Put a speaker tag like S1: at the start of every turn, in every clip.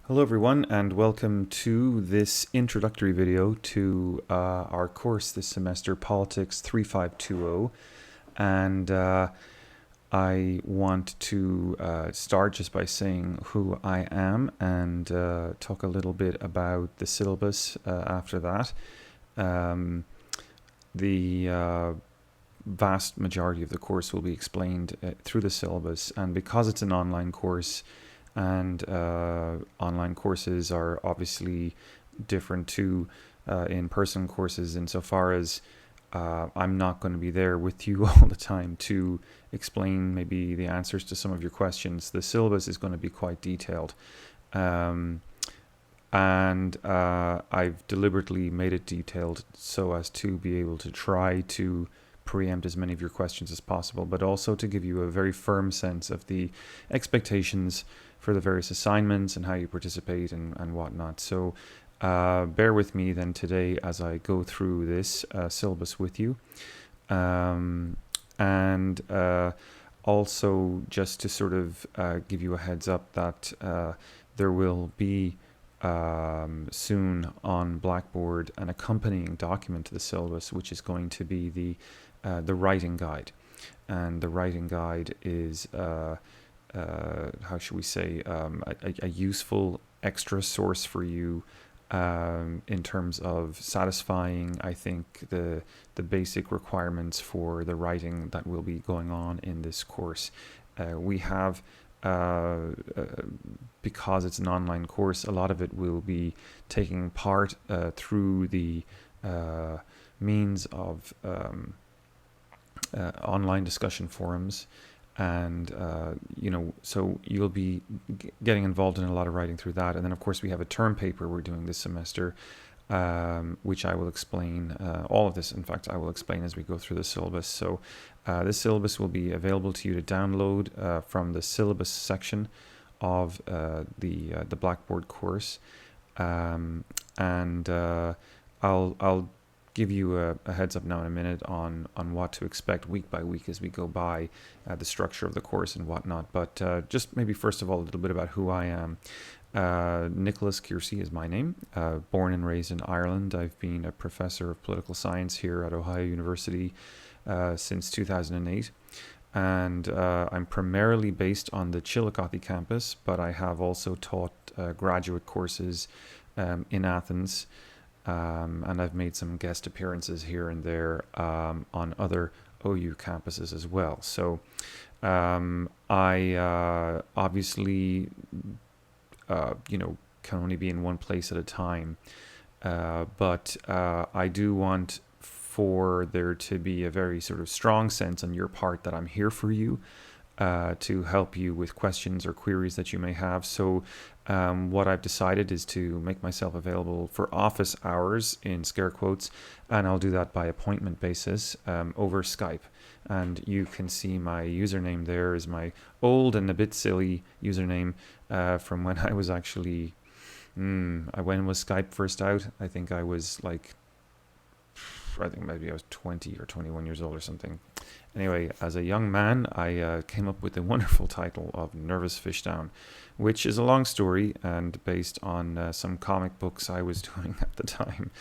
S1: Hello everyone and welcome to this introductory video to our course this semester, Politics 3520. And I want to start just by saying who I am and talk a little bit about the syllabus after that. The vast majority of the course will be explained through the syllabus, and because it's an online course, and online courses are obviously different to in-person courses insofar as I'm not going to be there with you all the time to explain maybe the answers to some of your questions. The syllabus is going to be quite detailed, and I've deliberately made it detailed so as to be able to try to preempt as many of your questions as possible, but also to give you a very firm sense of the expectations for the various assignments and how you participate and whatnot. So bear with me then today as I go through this syllabus with you. And also just to sort of give you a heads up that there will be soon on Blackboard an accompanying document to the syllabus, which is going to be the writing guide. And the writing guide is how should we say, a useful extra source for you in terms of satisfying, I think, the basic requirements for the writing that will be going on in this course. We have, because it's an online course, a lot of it will be taking part through the means of online discussion forums. And so you'll be getting involved in a lot of writing through that. And then of course we have a term paper we're doing this semester, which I will explain. All of this, in fact, I will explain as we go through the syllabus. So this syllabus will be available to you to download from the syllabus section of the Blackboard course, and I'll give you a heads up now in a minute on what to expect week by week as we go by the structure of the course and whatnot. But just maybe first of all, a little bit about who I am. Nicholas Keirsey is my name. Born and raised in Ireland. I've been a professor of political science here at Ohio University since 2008. And I'm primarily based on the Chillicothe campus, but I have also taught graduate courses in Athens. And I've made some guest appearances here and there on other OU campuses as well. So I obviously, can only be in one place at a time. But I do want for there to be a very sort of strong sense on your part that I'm here for you, to help you with questions or queries that you may have. So what I've decided is to make myself available for office hours in scare quotes, and I'll do that by appointment basis over Skype. And you can see my username there is my old and a bit silly username from when I was actually, when was Skype first out? I think maybe I was 20 or 21 years old or something. Anyway, as a young man, I came up with the wonderful title of Nervous Fishdown, which is a long story and based on some comic books I was doing at the time.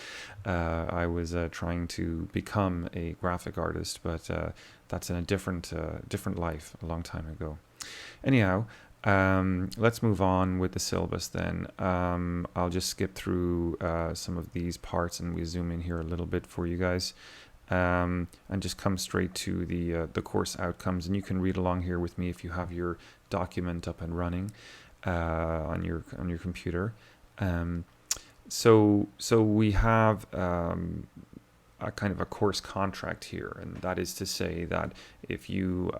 S1: I was trying to become a graphic artist, but that's in a different life a long time ago. Anyhow, let's move on with the syllabus then. I'll just skip through some of these parts and we zoom in here a little bit for you guys, and just come straight to the course outcomes. And you can read along here with me if you have your document up and running on your computer. So we have a kind of a course contract here, and that is to say that if you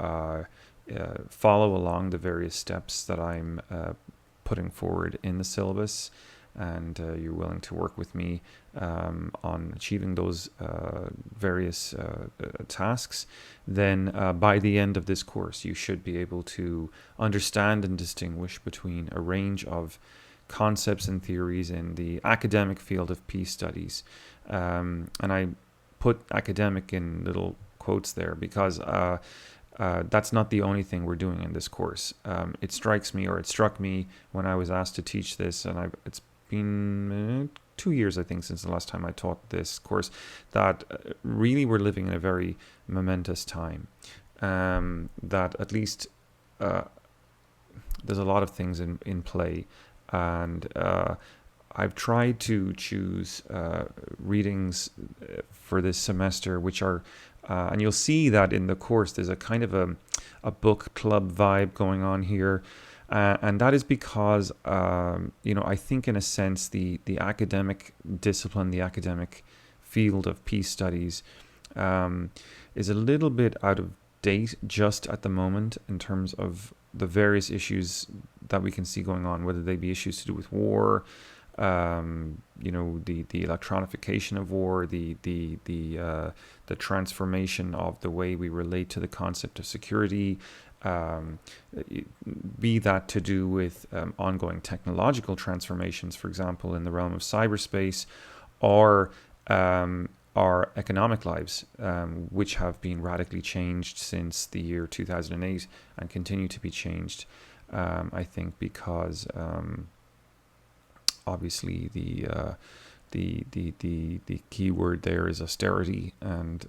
S1: follow along the various steps that I'm putting forward in the syllabus, and you're willing to work with me on achieving those various tasks, then by the end of this course, you should be able to understand and distinguish between a range of concepts and theories in the academic field of peace studies. And I put academic in little quotes there because That's not the only thing we're doing in this course. It struck me when I was asked to teach this, and it's been 2 years, I think, since the last time I taught this course, that really we're living in a very momentous time. That at least there's a lot of things in play, and I've tried to choose readings for this semester, which are, and you'll see that in the course, there's a kind of a book club vibe going on here. And that is because, I think in a sense, the academic discipline, the academic field of peace studies is a little bit out of date just at the moment in terms of the various issues that we can see going on, whether they be issues to do with war, the electronification of war, the transformation of the way we relate to the concept of security, be that to do with ongoing technological transformations, for example, in the realm of cyberspace, or our economic lives, which have been radically changed since the year 2008 and continue to be changed, I think, because obviously the key word there is austerity, and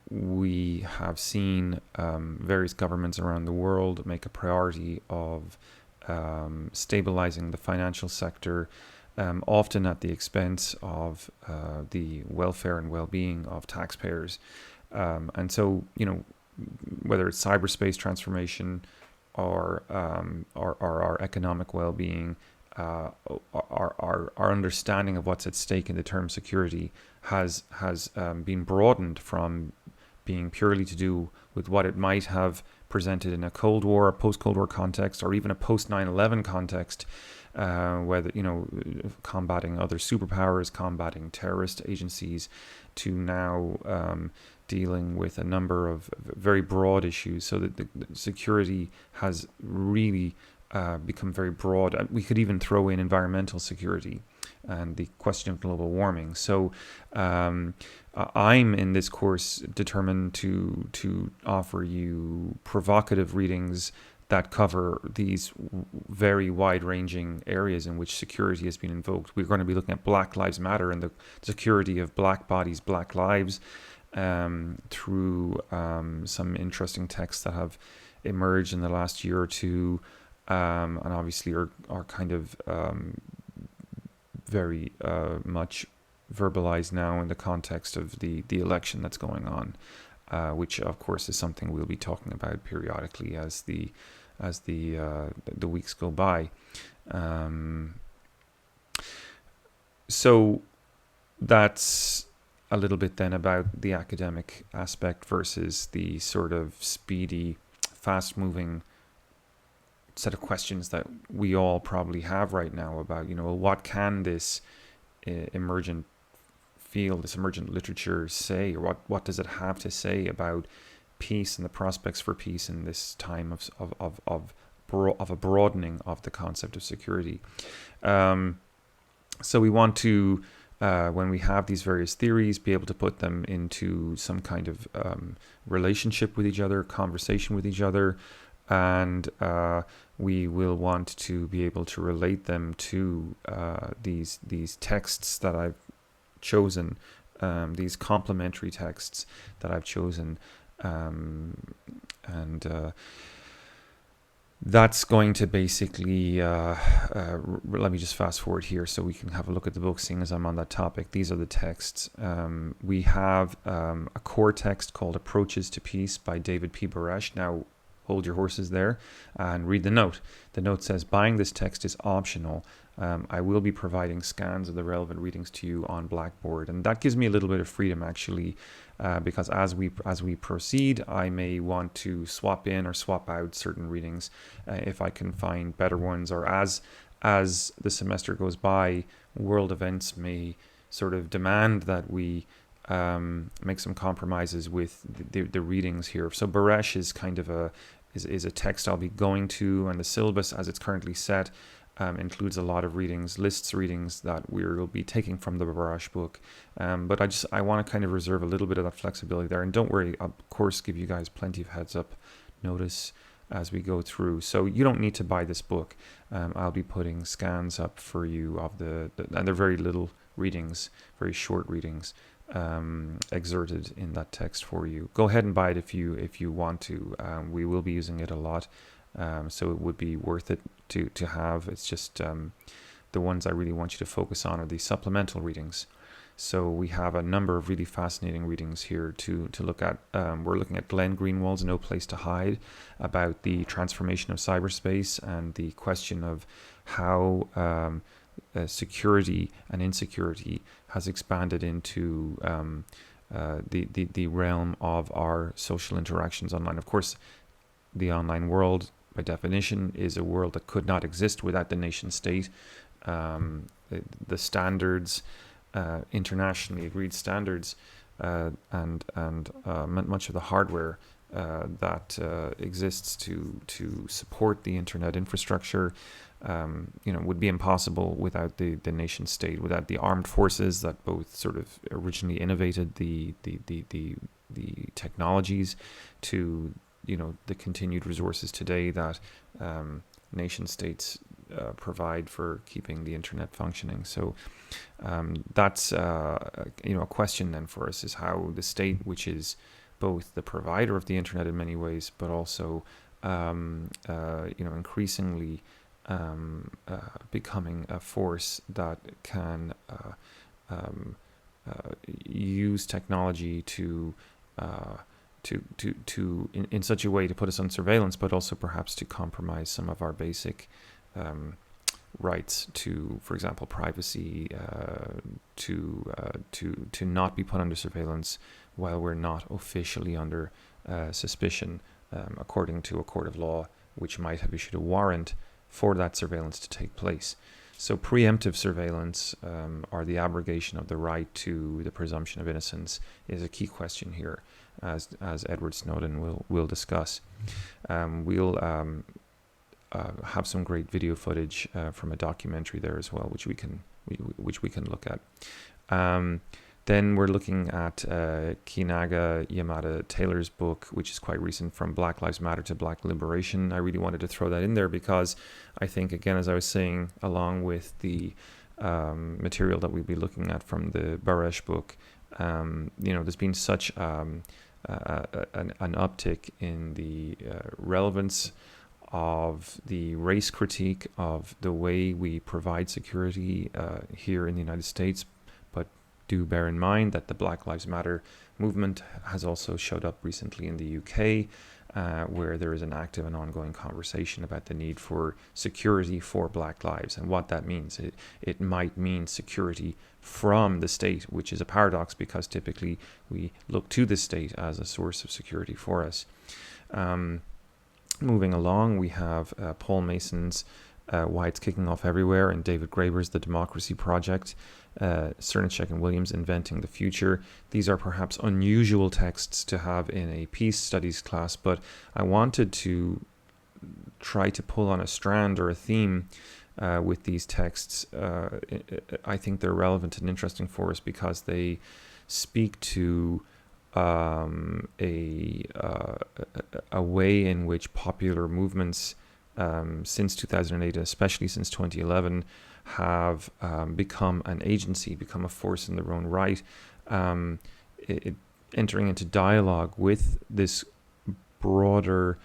S1: we have seen various governments around the world make a priority of stabilizing the financial sector, often at the expense of the welfare and well-being of taxpayers. And so, whether it's cyberspace transformation or our economic well-being, our understanding of what's at stake in the term security has been broadened from being purely to do with what it might have presented in a Cold War, a post-Cold War context, or even a post-9/11 context, whether combating other superpowers, combating terrorist agencies, to now dealing with a number of very broad issues, so that the security has really become very broad. We could even throw in environmental security and the question of global warming. So I'm in this course determined to offer you provocative readings that cover these very wide-ranging areas in which security has been invoked. We're going to be looking at Black Lives Matter and the security of black bodies, black lives, through some interesting texts that have emerged in the last year or two, and obviously are kind of very much verbalized now in the context of the election that's going on, which of course is something we'll be talking about periodically as the weeks go by. So that's a little bit then about the academic aspect versus the sort of speedy, fast-moving set of questions that we all probably have right now about, what can this emergent field, this emergent literature say, or what does it have to say about peace and the prospects for peace in this time of a broadening of the concept of security. So we want to, when we have these various theories, be able to put them into some kind of relationship with each other, conversation with each other, and we will want to be able to relate them to these texts that I've chosen, these complementary texts that I've chosen, and that's going to basically, let me just fast forward here so we can have a look at the book, seeing as I'm on that topic. These are the texts. We have a core text called Approaches to Peace by David P. Baresh. Now, hold your horses there and read the note. The note says, buying this text is optional. I will be providing scans of the relevant readings to you on Blackboard. And that gives me a little bit of freedom, actually, because as we proceed, I may want to swap in or swap out certain readings if I can find better ones, or as the semester goes by, world events may sort of demand that we make some compromises with the readings here. So Baresh is kind of is a text I'll be going to, and the syllabus as it's currently set includes a lot of readings, lists readings that we'll be taking from the Barash book. But I want to kind of reserve a little bit of that flexibility there. And don't worry, I'll, of course, give you guys plenty of heads up notice as we go through. So you don't need to buy this book. I'll be putting scans up for you of and they're very little readings, very short readings exerted in that text for you. Go ahead and buy it if you want to. We will be using it a lot. So it would be worth it to have. It's just the ones I really want you to focus on are the supplemental readings. So we have a number of really fascinating readings here to look at. We're looking at Glenn Greenwald's No Place to Hide, about the transformation of cyberspace and the question of how security and insecurity has expanded into the realm of our social interactions online. Of course, the online world, by definition, is a world that could not exist without the nation state. The standards, internationally agreed standards, and much of the hardware that exists to support the internet infrastructure, would be impossible without the nation state, without the armed forces that both sort of originally innovated the technologies to the continued resources today that nation states provide for keeping the internet functioning. So that's a question then for us, is how the state, which is both the provider of the internet in many ways, but also increasingly becoming a force that can use technology in such a way to put us on surveillance, but also perhaps to compromise some of our basic rights to, for example, privacy, to not be put under surveillance while we're not officially under suspicion, according to a court of law, which might have issued a warrant for that surveillance to take place. So preemptive surveillance, or the abrogation of the right to the presumption of innocence, is a key question here, as Edward Snowden will discuss. We'll have some great video footage from a documentary there as well, which we can look at. Then we're looking at Kinaga Yamada Taylor's book, which is quite recent, From Black Lives Matter to Black Liberation. I really wanted to throw that in there because I think, again, as I was saying, along with the material that we'll be looking at from the Barash book, there's been such an uptick in the relevance of the race critique of the way we provide security here in the United States. But do bear in mind that the Black Lives Matter movement has also showed up recently in the UK, where there is an active and ongoing conversation about the need for security for Black lives and what that means. It might mean security from the state, which is a paradox because typically we look to the state as a source of security for us. Moving along, we have Paul Mason's Why It's Kicking Off Everywhere and David Graeber's The Democracy Project, Cernicek and Williams Inventing the Future. These are perhaps unusual texts to have in a peace studies class, but I wanted to try to pull on a strand or a theme with these texts. I think they're relevant and interesting for us because they speak to a way in which popular movements since 2008, especially since 2011, have become an agency, become a force in their own right, entering into dialogue with this broader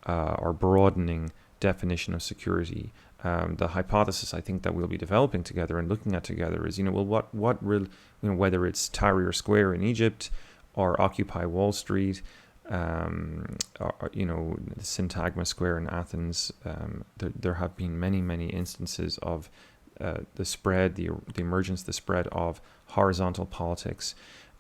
S1: or broadening definition of security. The hypothesis I think that we'll be developing together and looking at together is, whether it's Tahrir Square in Egypt or Occupy Wall Street, or, the Syntagma Square in Athens, there have been many instances of the spread, the emergence, the spread of horizontal politics,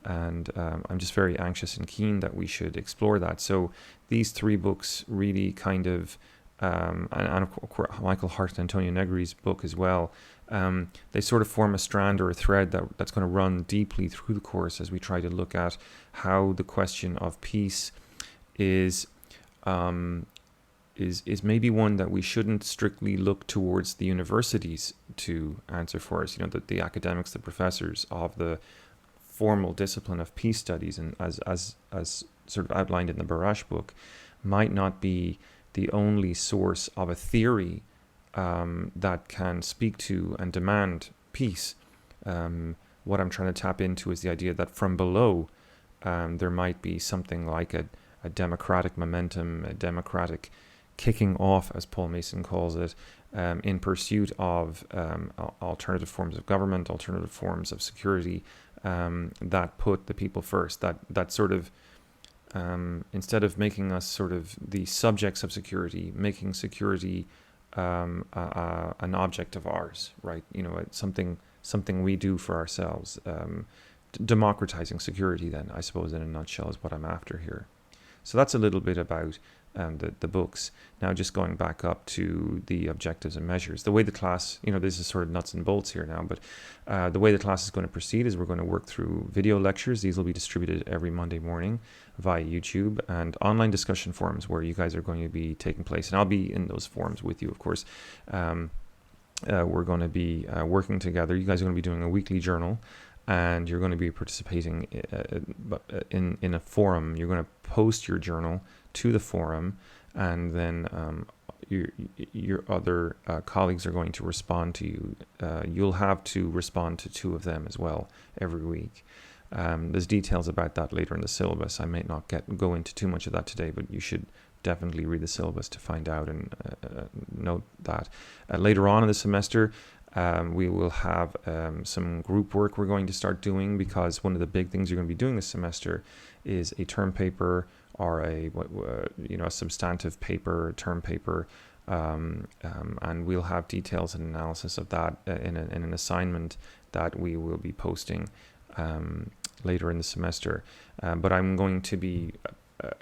S1: and I'm just very anxious and keen that we should explore that. So these three books really kind of, and of course Michael Hart and Antonio Negri's book as well, they sort of form a strand or a thread that's going to run deeply through the course as we try to look at how the question of peace is is maybe one that we shouldn't strictly look towards the universities to answer for us. The academics, the professors of the formal discipline of peace studies, and as sort of outlined in the Barash book, might not be the only source of a theory that can speak to and demand peace. What I'm trying to tap into is the idea that from below, there might be something like a democratic momentum, a democratic kicking off, as Paul Mason calls it, in pursuit of alternative forms of government, alternative forms of security that put the people first. That sort of, instead of making us sort of the subjects of security, making security an object of ours, right? Something we do for ourselves. Democratizing security, then, I suppose, in a nutshell, is what I'm after here. So that's a little bit about the books. Now, just going back up to the objectives and measures. The way the class, this is sort of nuts and bolts here now, but the way the class is going to proceed is we're going to work through video lectures. These will be distributed every Monday morning via YouTube, and online discussion forums where you guys are going to be taking place. And I'll be in those forums with you, of course. We're going to be working together. You guys are going to be doing a weekly journal, and you're going to be participating in a forum. You're going to post your journal to the forum, and then your other colleagues are going to respond to you. You'll have to respond to 2 of them as well every week. There's details about that later in the syllabus. I may not go into too much of that today, but you should definitely read the syllabus to find out and note that. Later on in the semester, we will have some group work we're going to start doing, because one of the big things you're going to be doing this semester is a term paper, or a substantive paper, term paper, and we'll have details and analysis of that in an assignment that we will be posting later in the semester. But I'm going to be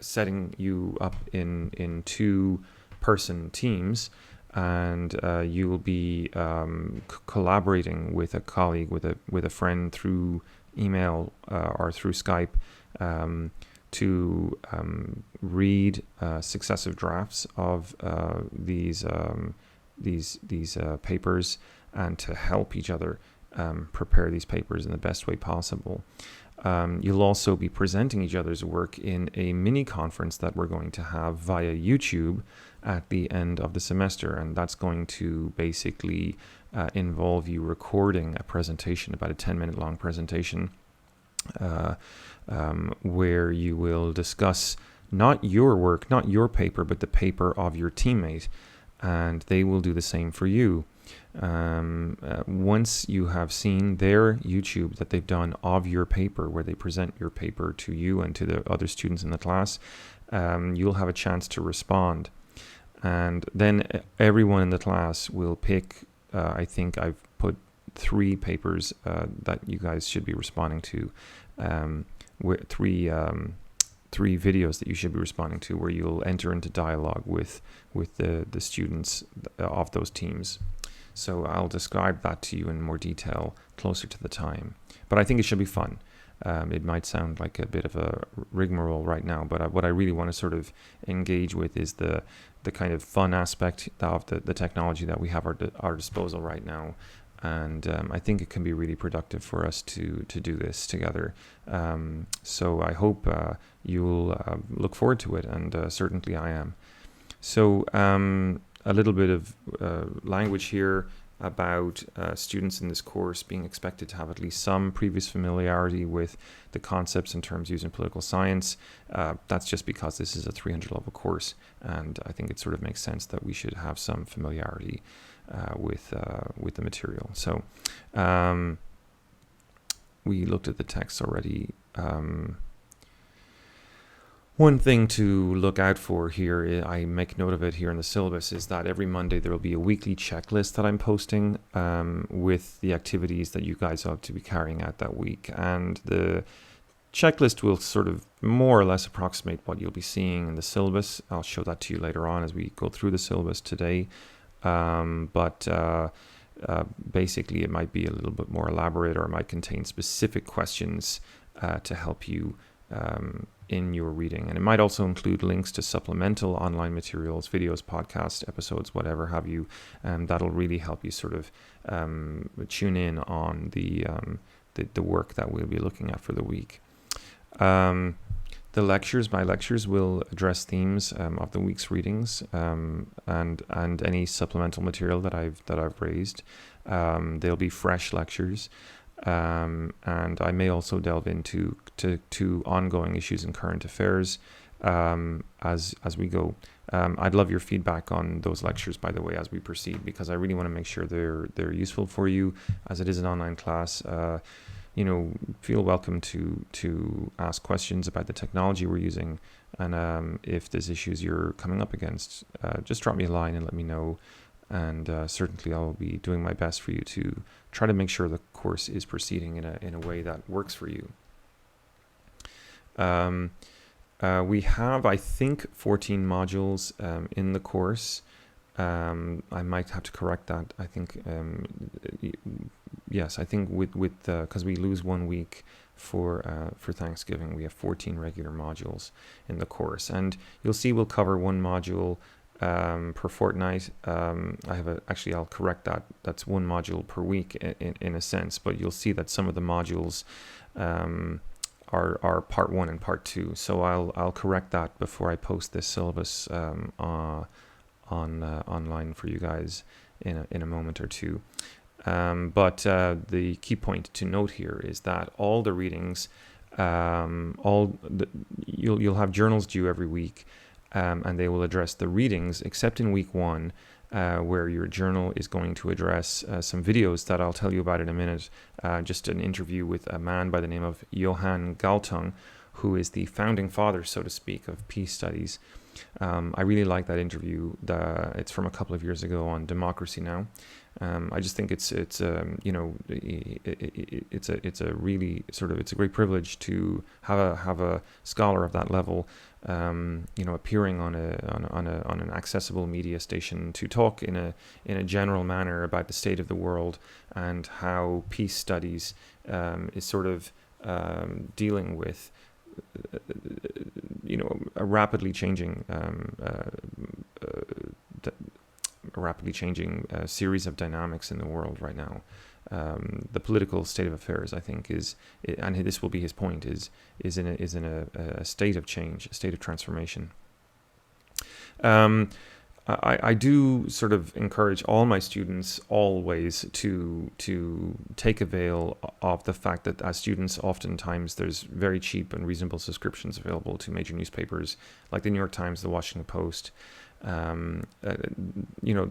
S1: setting you up in 2-person teams, and you will be collaborating with a colleague, with a friend through email or through Skype, to read successive drafts of these papers, and to help each other prepare these papers in the best way possible. You'll also be presenting each other's work in a mini conference that we're going to have via YouTube at the end of the semester, and that's going to basically involve you recording a presentation, about a 10-minute long presentation, where you will discuss not your work, not your paper, but the paper of your teammate, and they will do the same for you. Once you have seen their YouTube that they've done of your paper, where they present your paper to you and to the other students in the class, you'll have a chance to respond. And then everyone in the class will pick, I think I've put 3 papers that you guys should be responding to, three videos that you should be responding to, where you'll enter into dialogue with the students of those teams. So I'll describe that to you in more detail closer to the time. But I think it should be fun. It might sound like a bit of a rigmarole right now, but what I really want to sort of engage with is the kind of fun aspect of the technology that we have at our disposal right now. And I think it can be really productive for us to do this together. So I hope you'll look forward to it, and certainly I am. So a little bit of language here about students in this course being expected to have at least some previous familiarity with the concepts and terms used in political science. That's just because this is a 300 level course, and I think it sort of makes sense that we should have some familiarity with the material. So we looked at the text already. One thing to look out for here, I make note of it here in the syllabus, is that every Monday there will be a weekly checklist that I'm posting with the activities that you guys ought to be carrying out that week. And the checklist will sort of more or less approximate what you'll be seeing in the syllabus. I'll show that to you later on as we go through the syllabus today. But basically it might be a little bit more elaborate, or it might contain specific questions to help you in your reading. And it might also include links to supplemental online materials, videos, podcasts, episodes, whatever have you. That'll really help you sort of tune in on the work that we'll be looking at for the week. My lectures will address themes of the week's readings and any supplemental material that I've raised. They'll be fresh lectures. And I may also delve into ongoing issues in current affairs as we go. I'd love your feedback on those lectures, by the way, as we proceed, because I really want to make sure they're useful for you, as it is an online class. Feel welcome to ask questions about the technology we're using, and if there's issues you're coming up against, just drop me a line and let me know. And certainly I'll be doing my best for you to try to make sure the course is proceeding in a way that works for you. We have, I think, 14 modules in the course. I might have to correct that. I think, yes, I think with because we lose 1 week for Thanksgiving, we have 14 regular modules in the course, and you'll see we'll cover 1 module per fortnight. I'll correct that. That's 1 module per week in a sense, but you'll see that some of the modules are part 1 and part 2. So I'll correct that before I post this syllabus online for you guys in a moment or two. But the key point to note here is that all the readings, you'll have journals due every week. And they will address the readings, except in week 1, where your journal is going to address some videos that I'll tell you about in a minute. Just an interview with a man by the name of Johan Galtung, who is the founding father, so to speak, of peace studies. I really like that interview. It's from a couple of years ago on Democracy Now! I just think it's a really sort of, it's a great privilege to have a scholar of that level, appearing on an accessible media station to talk in a general manner about the state of the world and how peace studies is sort of dealing with a rapidly changing series of dynamics in the world right now. The political state of affairs, I think, and this will be his point, is in a state of change, a state of transformation. I do sort of encourage all my students always to take avail of the fact that as students, oftentimes there's very cheap and reasonable subscriptions available to major newspapers like the New York Times, the Washington Post.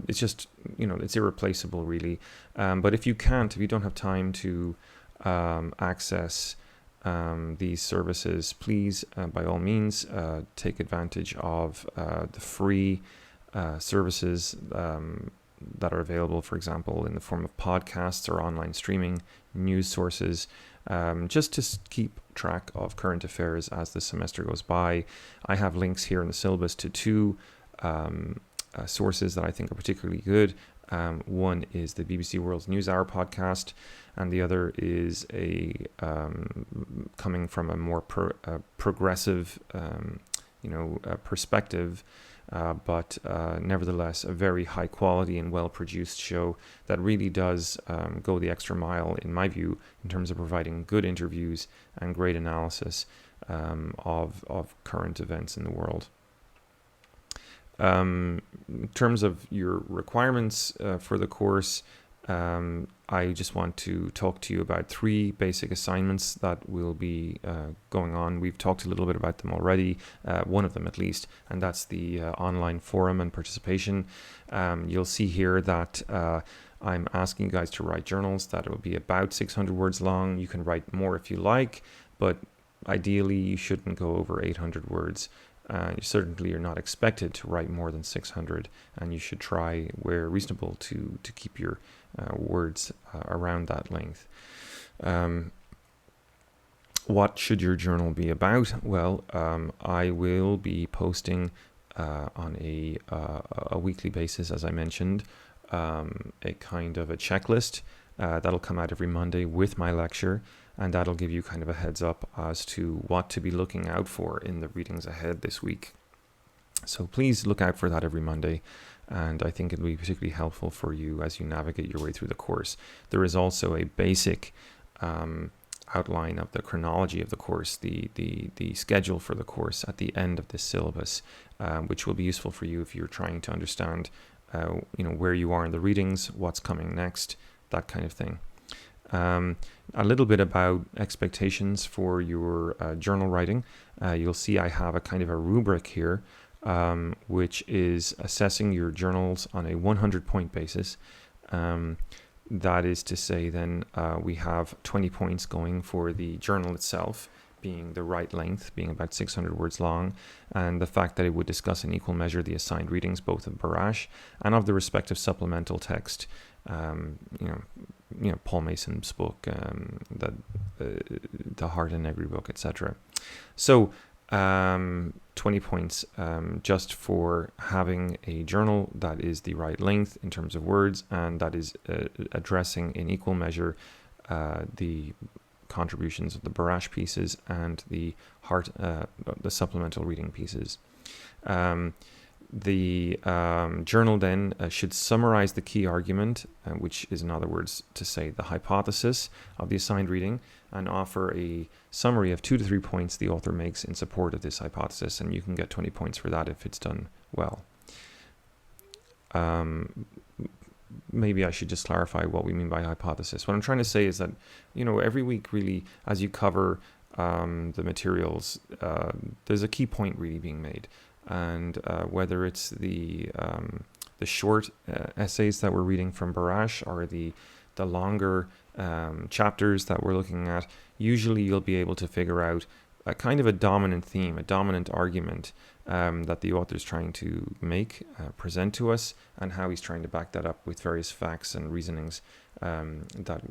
S1: It's just, it's irreplaceable really. But if you don't have time to access these services, please, by all means, take advantage of the free services that are available, for example, in the form of podcasts or online streaming, news sources, just to keep track of current affairs as the semester goes by. I have links here in the syllabus to 2 sources that I think are particularly good. One is the BBC World News Hour podcast, and the other is coming from a more progressive, perspective, but nevertheless a very high quality and well produced show that really does go the extra mile, in my view, in terms of providing good interviews and great analysis of current events in the world. In terms of your requirements for the course, I just want to talk to you about 3 basic assignments that will be going on. We've talked a little bit about them already, one of them at least, and that's the online forum and participation. You'll see here that I'm asking you guys to write journals that will be about 600 words long. You can write more if you like, but ideally you shouldn't go over 800 words. You're not expected to write more than 600, and you should try, where reasonable, to keep your words around that length. What should your journal be about? Well, I will be posting on a weekly basis, as I mentioned, a kind of a checklist That'll come out every Monday with my lecture, and that'll give you kind of a heads up as to what to be looking out for in the readings ahead this week. So please look out for that every Monday, and I think it'll be particularly helpful for you as you navigate your way through the course. There is also a basic outline of the chronology of the course, the schedule for the course at the end of this syllabus, which will be useful for you if you're trying to understand where you are in the readings, what's coming next, that kind of thing. A little bit about expectations for your journal writing. You'll see I have a kind of a rubric here, which is assessing your journals on a 100-point basis. That is to say, then we have 20 points going for the journal itself, being the right length, being about 600 words long, and the fact that it would discuss in equal measure the assigned readings, both of Barash and of the respective supplemental text. Paul Mason's book, the Heart and Negri book, etc. So 20 points just for having a journal that is the right length in terms of words, and that is addressing in equal measure the contributions of the Barash pieces and the Heart, the supplemental reading pieces. The journal then should summarize the key argument, which is in other words to say the hypothesis of the assigned reading, and offer a summary of 2 to 3 points the author makes in support of this hypothesis, and you can get 20 points for that if it's done well. Maybe I should just clarify what we mean by hypothesis. What I'm trying to say is that, every week really, as you cover the materials, there's a key point really being made. And whether it's the short essays that we're reading from Barash or the longer chapters that we're looking at, usually you'll be able to figure out a kind of a dominant theme, a dominant argument that the author's trying to present to us, and how he's trying to back that up with various facts and reasonings that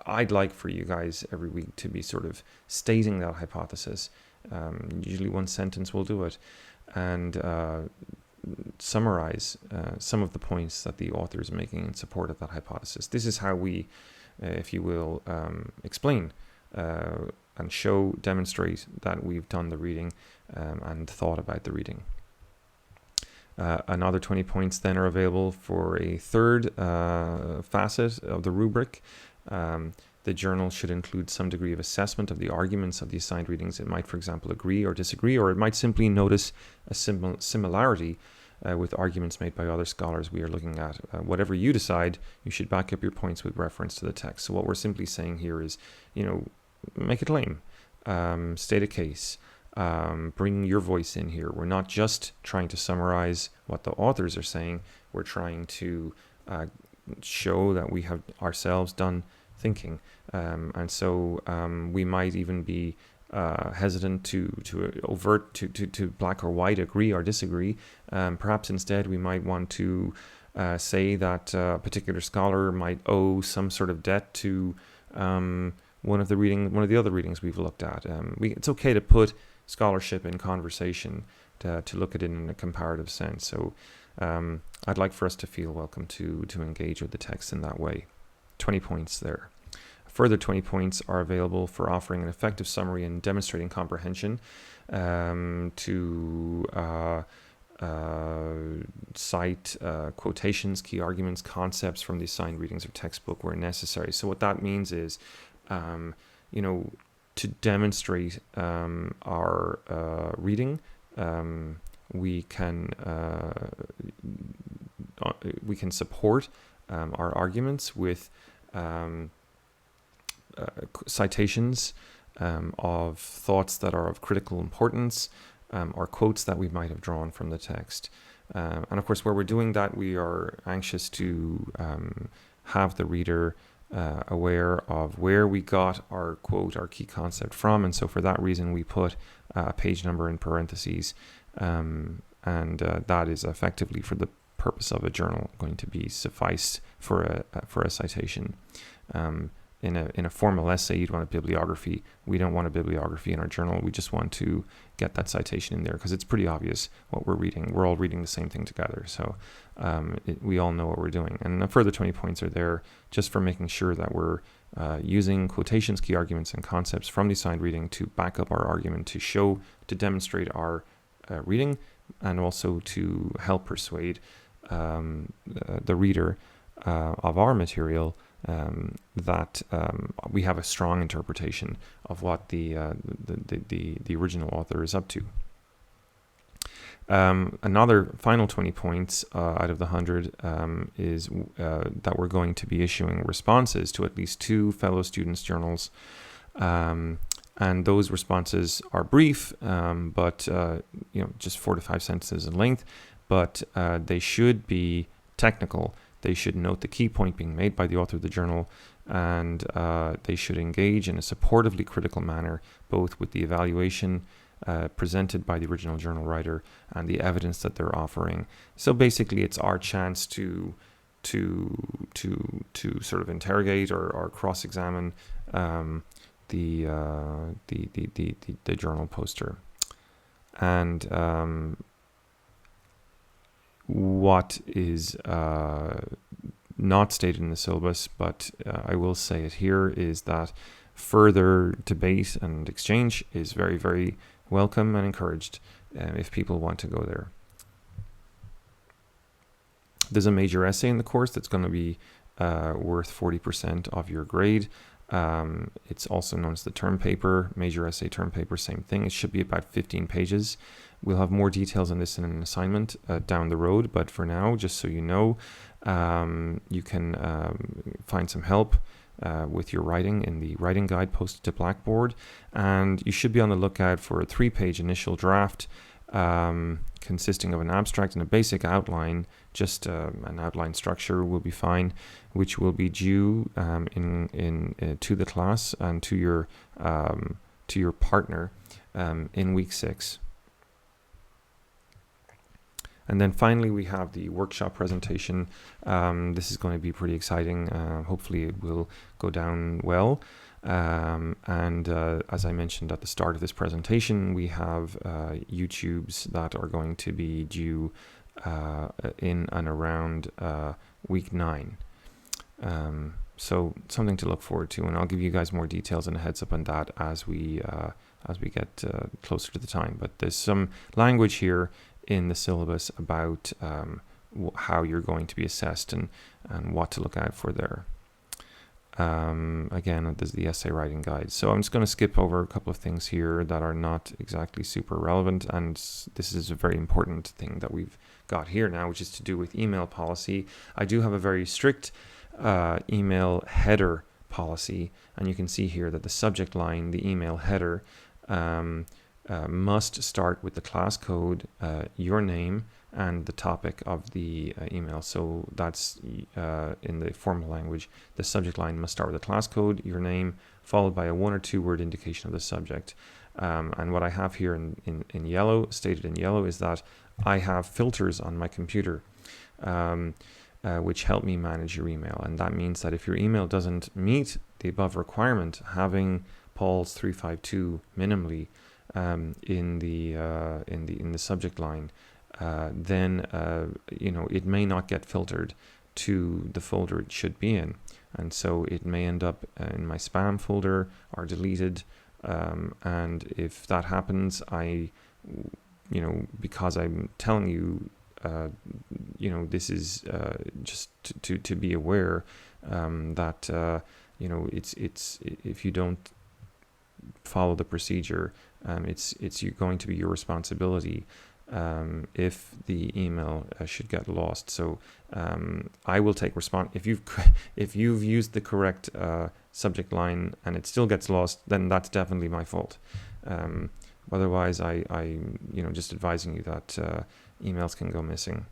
S1: I'd like for you guys every week to be sort of stating that hypothesis. Usually one sentence will do it, and summarize some of the points that the author is making in support of that hypothesis. This is how we, if you will, explain and demonstrate that we've done the reading and thought about the reading. Another 20 points then are available for a third facet of the rubric. The journal should include some degree of assessment of the arguments of the assigned readings. It might, for example, agree or disagree, or it might simply notice a similarity with arguments made by other scholars we are looking at. Whatever you decide, you should back up your points with reference to the text. So what we're simply saying here is, make a claim, state a case, bring your voice in here. We're not just trying to summarize what the authors are saying. We're trying to show that we have ourselves done thinking, and so we might even be hesitant to overt to black or white, agree or disagree. Perhaps instead we might want to say that a particular scholar might owe some sort of debt to one of the other readings we've looked at. It's okay to put scholarship in conversation, to look at it in a comparative sense. So I'd like for us to feel welcome to engage with the text in that way. 20 points there. Further 20 points are available for offering an effective summary and demonstrating comprehension, to cite quotations, key arguments, concepts from the assigned readings or textbook where necessary. So what that means is, to demonstrate our reading, we can support our arguments with citations of thoughts that are of critical importance, or quotes that we might have drawn from the text. And of course, where we're doing that, we are anxious to have the reader aware of where we got our quote, our key concept from. And so for that reason, we put a page number in parentheses. And that is effectively, for the purpose of a journal, going to be suffice for a citation. in a formal essay, you'd want a bibliography. We don't want a bibliography in our journal. We just want to get that citation in there because it's pretty obvious what we're reading. We're all reading the same thing together, so we all know what we're doing. And a further 20 points are there just for making sure that we're using quotations, key arguments, and concepts from the assigned reading to back up our argument, to demonstrate our reading, and also to help persuade the reader of our material that we have a strong interpretation of what the original author is up to. Another final 20 points out of the 100 is that we're going to be issuing responses to at least 2 fellow students' journals. And those responses are brief, but just 4 to 5 sentences in length, but they should be technical. They should note the key point being made by the author of the journal, and they should engage in a supportively critical manner, both with the evaluation presented by the original journal writer and the evidence that they're offering. So basically, it's our chance to sort of interrogate or cross-examine the journal poster. And what is not stated in the syllabus, but I will say it here, is that further debate and exchange is very, very welcome and encouraged if people want to go there. There's a major essay in the course that's going to be worth 40% of your grade. It's also known as the term paper, major essay, term paper, same thing. It should be about 15 pages. We'll have more details on this in an assignment down the road, but for now, just so you know, you can find some help with your writing in the writing guide posted to Blackboard, and you should be on the lookout for a 3-page initial draft consisting of an abstract and a basic outline. Just an outline structure will be fine, which will be due to the class and to your partner in week 6. And then finally, we have the workshop presentation. This is going to be pretty exciting. Hopefully it will go down well. As I mentioned at the start of this presentation, we have YouTubes that are going to be due in and around week 9. So something to look forward to, and I'll give you guys more details and a heads up on that as we get closer to the time. But there's some language here in the syllabus about how you're going to be assessed and what to look out for there. Again, there's the essay writing guide. So I'm just going to skip over a couple of things here that are not exactly super relevant, and this is a very important thing that we've got here now, which is to do with email policy. I do have a very strict email header policy, and you can see here that the subject line, the email header, must start with the class code, your name, and the topic of the email. So that's in the formal language. The subject line must start with the class code, your name, followed by a 1 or 2 word indication of the subject. And what I have here in yellow, stated in yellow, is that I have filters on my computer which help me manage your email. And that means that if your email doesn't meet the above requirement, having Paul's 352 minimally in the subject line, then it may not get filtered to the folder it should be in, and so it may end up in my spam folder or deleted. And if that happens, because I'm telling you, this is just to be aware that it's if you don't follow the procedure, it's going to be your responsibility if the email should get lost. So I will take if you've used the correct subject line and it still gets lost, then that's definitely my fault. Otherwise, I just advising you that emails can go missing.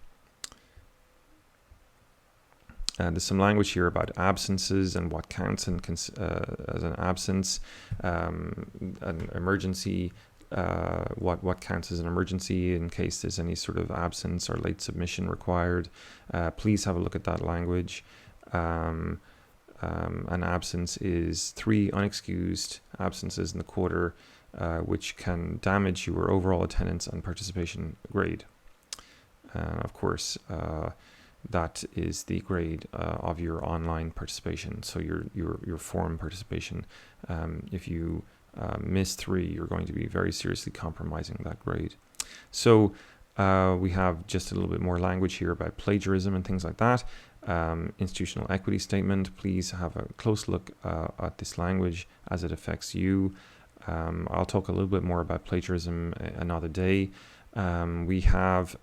S1: There's some language here about absences and what counts as an absence, an emergency, what counts as an emergency in case there's any sort of absence or late submission required. Please have a look at that language. an absence is 3 unexcused absences in the quarter, which can damage your overall attendance and participation grade. Of course, that is the grade of your online participation, so your forum participation. If you miss 3, you're going to be very seriously compromising that grade. So we have just a little bit more language here about plagiarism and things like that. Institutional equity statement. Please have a close look at this language as it affects you. I'll talk a little bit more about plagiarism another day. We have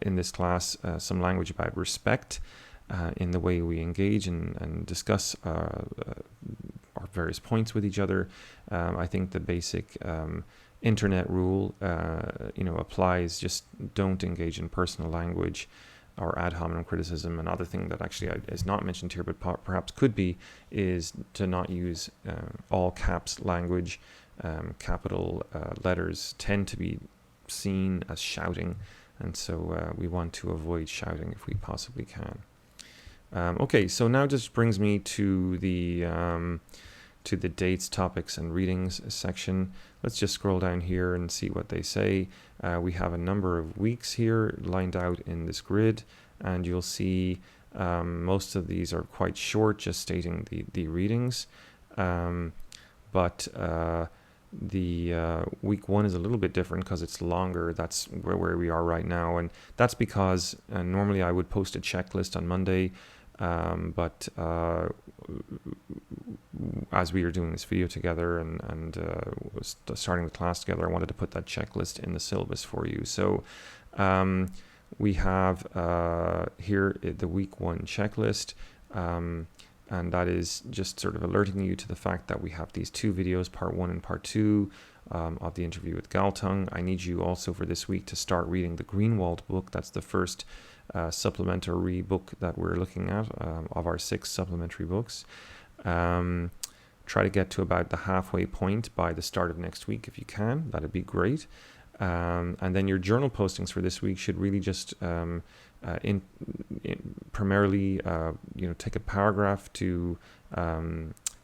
S1: in this class some language about respect in the way we engage and discuss our various points with each other. I think the basic internet rule applies. Just don't engage in personal language or ad hominem criticism. Another thing that actually is not mentioned here but perhaps could be is to not use all caps language. Capital letters tend to be seen as shouting, and so we want to avoid shouting if we possibly can. Okay, so now just brings me to the dates, topics, and readings section. Let's just scroll down here and see what they say. We have a number of weeks here lined out in this grid, and you'll see most of these are quite short, just stating the readings. But the week 1 is a little bit different because it's longer. That's where we are right now, and that's because normally I would post a checklist on Monday, but as we are doing this video together and starting the class together, I wanted to put that checklist in the syllabus for you. So we have here the week 1 checklist, and that is just sort of alerting you to the fact that we have these 2 videos, part 1 and part 2 of the interview with Galtung. I need you also for this week to start reading the Greenwald book. That's the first supplementary book that we're looking at of our 6 supplementary books. Try to get to about the halfway point by the start of next week if you can. That'd be great. And then your journal postings for this week should really just primarily take a paragraph to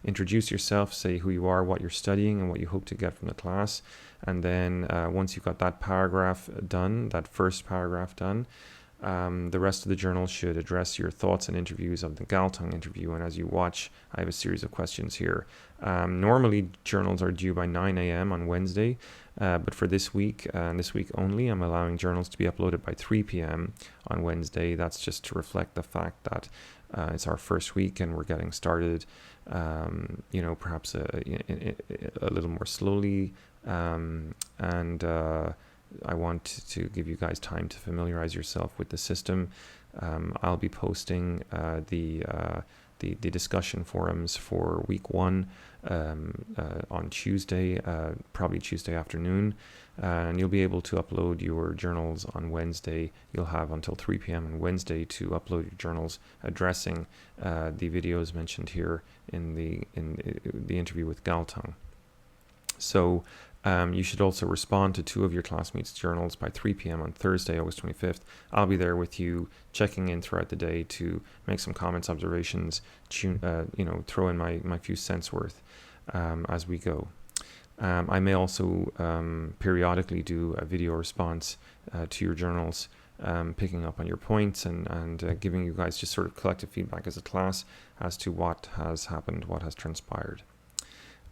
S1: introduce yourself, say who you are, what you're studying, and what you hope to get from the class. And then once you've got that paragraph done, that first paragraph done, the rest of the journal should address your thoughts and interviews of the Galtung interview. And as you watch, I have a series of questions here. Normally, journals are due by 9 a.m. on Wednesday, but for this week, and this week only, I'm allowing journals to be uploaded by 3 p.m. on Wednesday. That's just to reflect the fact that it's our first week and we're getting started, perhaps a little more slowly, and I want to give you guys time to familiarize yourself with the system. I'll be posting the discussion forums for week 1 on Tuesday, probably Tuesday afternoon, and you'll be able to upload your journals on Wednesday. You'll have until 3 p.m. on Wednesday to upload your journals addressing the videos mentioned here in the interview with Galtung. So you should also respond to 2 of your classmates' journals by 3 p.m. on Thursday, August 25th. I'll be there with you, checking in throughout the day to make some comments, observations, throw in my few cents worth as we go. I may also periodically do a video response to your journals, picking up on your points and giving you guys just sort of collective feedback as a class as to what has happened, what has transpired.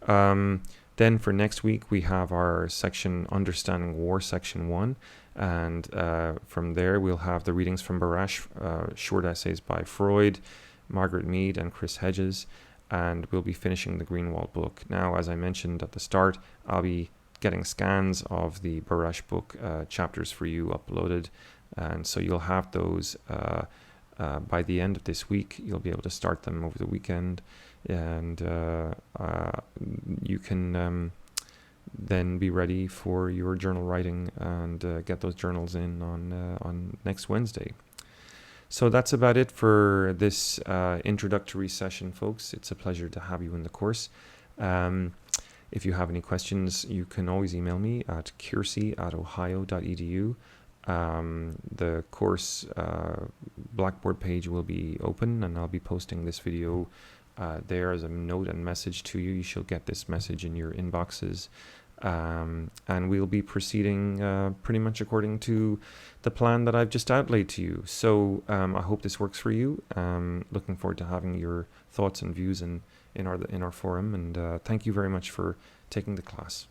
S1: Then for next week, we have our section Understanding War, section 1. And from there, we'll have the readings from Barash, short essays by Freud, Margaret Mead, and Chris Hedges. And we'll be finishing the Greenwald book. Now, as I mentioned at the start, I'll be getting scans of the Barash book chapters for you uploaded. And so you'll have those by the end of this week. You'll be able to start them over the weekend. And you can then be ready for your journal writing and get those journals in on next Wednesday. So that's about it for this introductory session, folks. It's a pleasure to have you in the course. If you have any questions, you can always email me at kiersey@ohio.edu. The course Blackboard page will be open, and I'll be posting this video there as a note and message to you. You shall get this message in your inboxes. And we'll be proceeding pretty much according to the plan that I've just outlaid to you. So I hope this works for you. Looking forward to having your thoughts and views in our forum, and thank you very much for taking the class.